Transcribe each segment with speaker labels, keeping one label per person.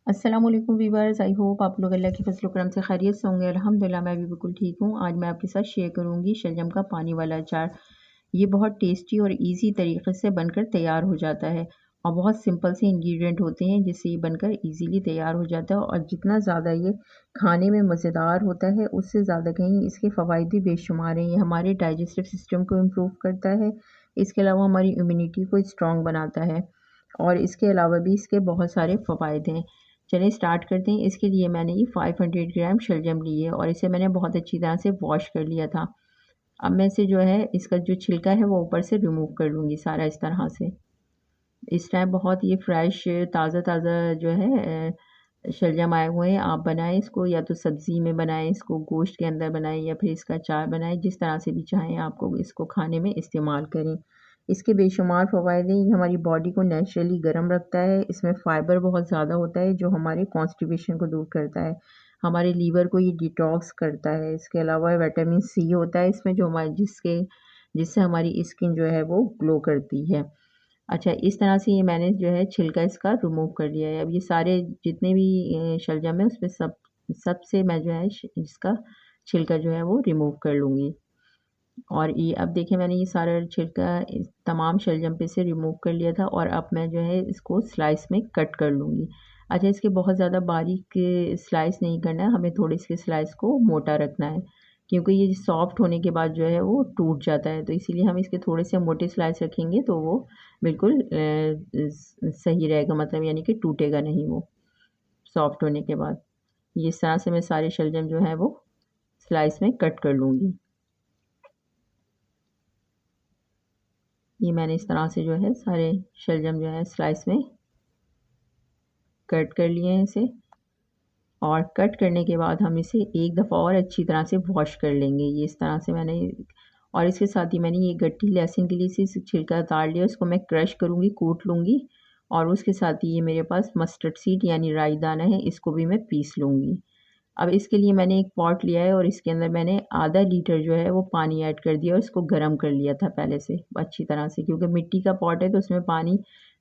Speaker 1: अस्सलामुअलैकुम viewers, I hope आप लोग अल्लाह की फजल करम से खैरियत से होंगे। अल्हम्दुलिल्लाह मैं भी बिल्कुल ठीक हूँ। आज मैं आपके साथ शेयर करूँगी शलजम का पानी वाला अचार। ये बहुत टेस्टी और इजी तरीके से बनकर तैयार हो जाता है और बहुत सिंपल से इंग्रेडिएंट होते हैं जिससे ये बनकर इजीली तैयार हो जाता है। और जितना ज़्यादा ये खाने में मज़ेदार होता है उससे ज़्यादा कहीं इसके फ़वाइद भी बेशुमार हैं। ये हमारे डाइजेस्टिव सिस्टम को इम्प्रूव करता है, इसके अलावा हमारी इम्यूनिटी को स्ट्रॉन्ग बनाता है और इसके अलावा भी इसके बहुत सारे फ़वाइद हैं। चलिए स्टार्ट करते हैं। इसके लिए मैंने ये 500 ग्राम शलजम ली है और इसे मैंने बहुत अच्छी तरह से वॉश कर लिया था। अब मैं इसे जो है इसका जो छिलका है वो ऊपर से रिमूव कर लूँगी सारा इस तरह से। इस टाइम बहुत ये फ्रेश ताज़ा जो है शलजम आए हुए हैं। आप बनाएँ इसको, या तो सब्ज़ी में बनाएँ, इसको गोश्त के अंदर बनाएँ या फिर इसका अचार बनाएँ, जिस तरह से भी चाहें आपको इसको खाने में इस्तेमाल करें। इसके बेशुमार फ़वाइद हैं। ये हमारी बॉडी को नेचुरली गर्म रखता है। इसमें फ़ाइबर बहुत ज़्यादा होता है जो हमारे कॉन्स्टिपेशन को दूर करता है। हमारे लीवर को ये डिटॉक्स करता है। इसके अलावा विटामिन सी होता है इसमें जो हमारे जिससे हमारी स्किन जो है वो ग्लो करती है। अच्छा, इस तरह से ये मैंने जो है छिलका इसका रिमूव कर लिया है। अब ये सारे जितने भी शलजम है उसमें सबसे मैं जो है इसका छिलका जो है वो रिमूव कर लूँगी। और ये अब देखिए मैंने ये सारा छिलका तमाम शलजम पे से रिमूव कर लिया था और अब मैं जो है इसको स्लाइस में कट कर लूँगी। अच्छा, इसके बहुत ज़्यादा बारीक स्लाइस नहीं करना है, हमें थोड़ी इसके स्लाइस को मोटा रखना है क्योंकि ये सॉफ्ट होने के बाद जो है वो टूट जाता है, तो इसीलिए हम इसके थोड़े से मोटे स्लाइस रखेंगे तो वो बिल्कुल सही रहेगा, मतलब यानी कि टूटेगा नहीं वो सॉफ्ट होने के बाद। ये इस तरह से मैं सारे शलजम जो है वो स्लाइस में कट कर लूँगी। ये मैंने इस तरह से जो है सारे शलजम जो है स्लाइस में कट कर लिए हैं इसे। और कट करने के बाद हम इसे एक दफ़ा और अच्छी तरह से वॉश कर लेंगे। ये इस तरह से मैंने, और इसके साथ ही मैंने ये गट्टी लहसुन के लिए से छिलका उतार लिया, उसको मैं क्रश करूँगी, कूट लूँगी। और उसके साथ ही ये मेरे पास मस्टर्ड सीड यानी राई दाना है, इसको भी मैं पीस लूँगी। अब इसके लिए मैंने एक पॉट लिया है और इसके अंदर मैंने आधा लीटर जो है वो पानी ऐड कर दिया और इसको गर्म कर लिया था पहले से अच्छी तरह से, क्योंकि मिट्टी का पॉट है तो उसमें पानी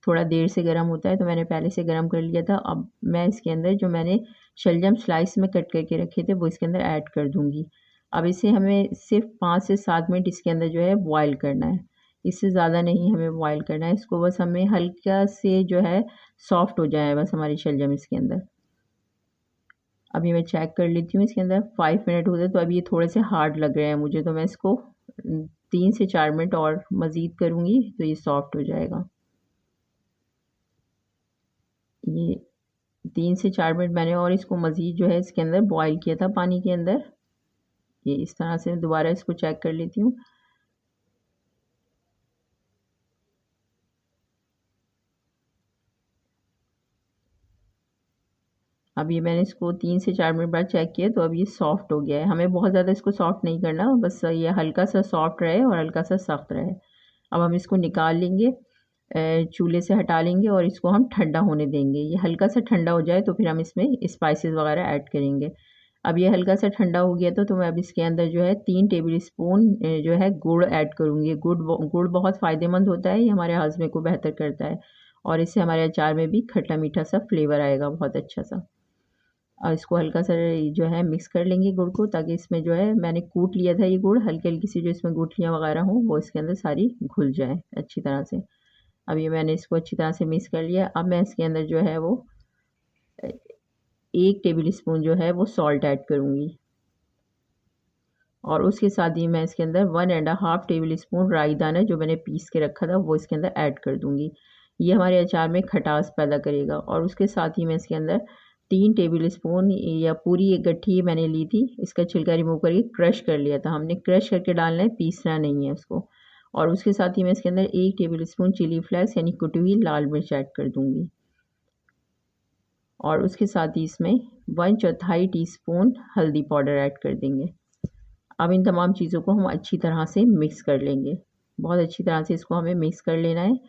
Speaker 1: थोड़ा देर से गर्म होता है, तो मैंने पहले से गर्म कर लिया था। अब मैं इसके अंदर जो मैंने शलजम स्लाइस में कट करके रखे थे वो इसके अंदर ऐड कर दूँगी। अब इसे हमें सिर्फ 5 से 7 मिनट इसके अंदर जो है बॉयल करना है, इससे ज़्यादा नहीं हमें बॉयल करना है इसको। बस हमें हल्का से जो है सॉफ्ट हो जाए बस हमारी शलजम इसके अंदर। अभी मैं चेक कर लेती हूँ इसके अंदर 5 मिनट हुए, तो अभी ये थोड़े से हार्ड लग रहे हैं मुझे, तो मैं इसको 3 से 4 मिनट और मज़ीद करूँगी तो ये सॉफ्ट हो जाएगा। ये 3 से 4 मिनट मैंने और इसको मज़ीद जो है इसके अंदर बॉयल किया था पानी के अंदर। ये इस तरह से दोबारा इसको चेक कर लेती हूँ। अब ये मैंने इसको 3 से 4 मिनट बाद चेक किया तो अब ये सॉफ्ट हो गया है। हमें बहुत ज़्यादा इसको सॉफ्ट नहीं करना, बस ये हल्का सा सॉफ्ट रहे और हल्का सा सख्त रहे। अब हम इसको निकाल लेंगे, चूल्हे से हटा लेंगे और इसको हम ठंडा होने देंगे। ये हल्का सा ठंडा हो जाए तो फिर हम इसमें स्पाइसेस वगैरह ऐड करेंगे। अब ये हल्का सा ठंडा हो गया तो मैं अब इसके अंदर जो है 3 टेबल स्पून जो है गुड़ ऐड करूँगी। गुड़ बहुत फ़ायदेमंद होता है, ये हमारे हाज़मे को बेहतर करता है और इससे हमारे अचार में भी खट्टा मीठा सा फ्लेवर आएगा बहुत अच्छा सा। और इसको हल्का सा जो है मिक्स कर लेंगे गुड़ को, ताकि इसमें जो है मैंने कूट लिया था ये गुड़, हल्की-हल्की सी जो इसमें गुठलियाँ वगैरह हों वो इसके अंदर सारी घुल जाएँ अच्छी तरह से। अब ये मैंने इसको अच्छी तरह से मिक्स कर लिया। अब मैं इसके अंदर जो है वो 1 टेबल स्पून जो है वो सॉल्ट ऐड करूँगी और उसके साथ ही मैं इसके अंदर 1 एंड हाफ टेबल स्पून राई दाना जो मैंने पीस के रखा था वो इसके अंदर ऐड कर दूँगी। ये हमारे अचार में खटास पैदा करेगा। और उसके साथ ही मैं इसके अंदर 3 टेबल स्पून या पूरी एक गट्ठी मैंने ली थी, इसका छिलका रिमूव करके क्रश कर लिया था। हमने क्रश करके डालना है, पीसना नहीं है उसको। और उसके साथ ही मैं इसके अंदर 1 टेबल स्पून चिली फ्लेक्स यानी कुटी हुई लाल मिर्च ऐड कर दूँगी। और उसके साथ ही इसमें 1/4 टीस्पून हल्दी पाउडर ऐड कर देंगे। अब इन तमाम चीज़ों को हम अच्छी तरह से मिक्स कर लेंगे। बहुत अच्छी तरह से इसको हमें मिक्स कर लेना है।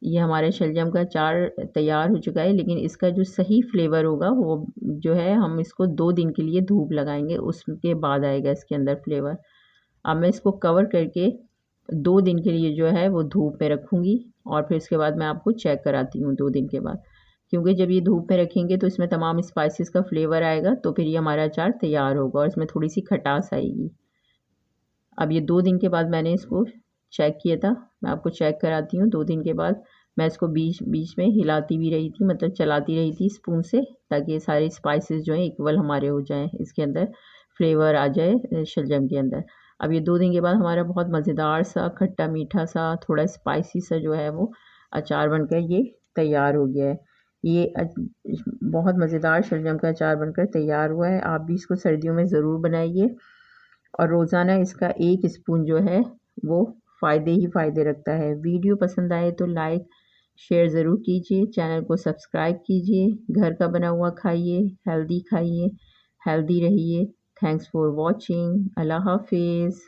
Speaker 1: ये हमारे शलजम का अचार तैयार हो चुका है, लेकिन इसका जो सही फ्लेवर होगा वो जो है हम इसको 2 दिन के लिए धूप लगाएँगे, उसके बाद आएगा इसके अंदर फ्लेवर। अब मैं इसको कवर करके 2 दिन के लिए जो है वो धूप में रखूँगी और फिर उसके बाद मैं आपको चेक कराती हूँ 2 दिन के बाद क्योंकि जब ये धूप में रखेंगे तो इसमें तमाम स्पाइसेस का फ्लेवर आएगा, तो फिर ये हमारा अचार तैयार होगा और इसमें थोड़ी सी खटास आएगी। अब ये 2 दिन के बाद मैंने इसको चेक किया था, मैं आपको चेक कराती हूँ। 2 दिन के बाद मैं इसको बीच बीच में हिलाती भी रही थी, मतलब चलाती रही थी स्पून से, ताकि ये सारे स्पाइसेस जो हैं इक्वल हमारे हो जाएं, इसके अंदर फ्लेवर आ जाए शलजम के अंदर। अब ये 2 दिन के बाद हमारा बहुत मज़ेदार सा खट्टा मीठा सा थोड़ा स्पाइसी सा जो है वो अचार बनकर ये तैयार हो गया है। ये बहुत मज़ेदार शलजम का अचार बनकर तैयार हुआ है। आप भी इसको सर्दियों में ज़रूर बनाइए और रोज़ाना इसका 1 स्पून जो है वो फ़ायदे ही फ़ायदे रखता है। वीडियो पसंद आए तो लाइक शेयर ज़रूर कीजिए, चैनल को सब्सक्राइब कीजिए। घर का बना हुआ खाइए, हेल्दी रहिए। Thanks for watching. अल्लाह हाफ़िज़।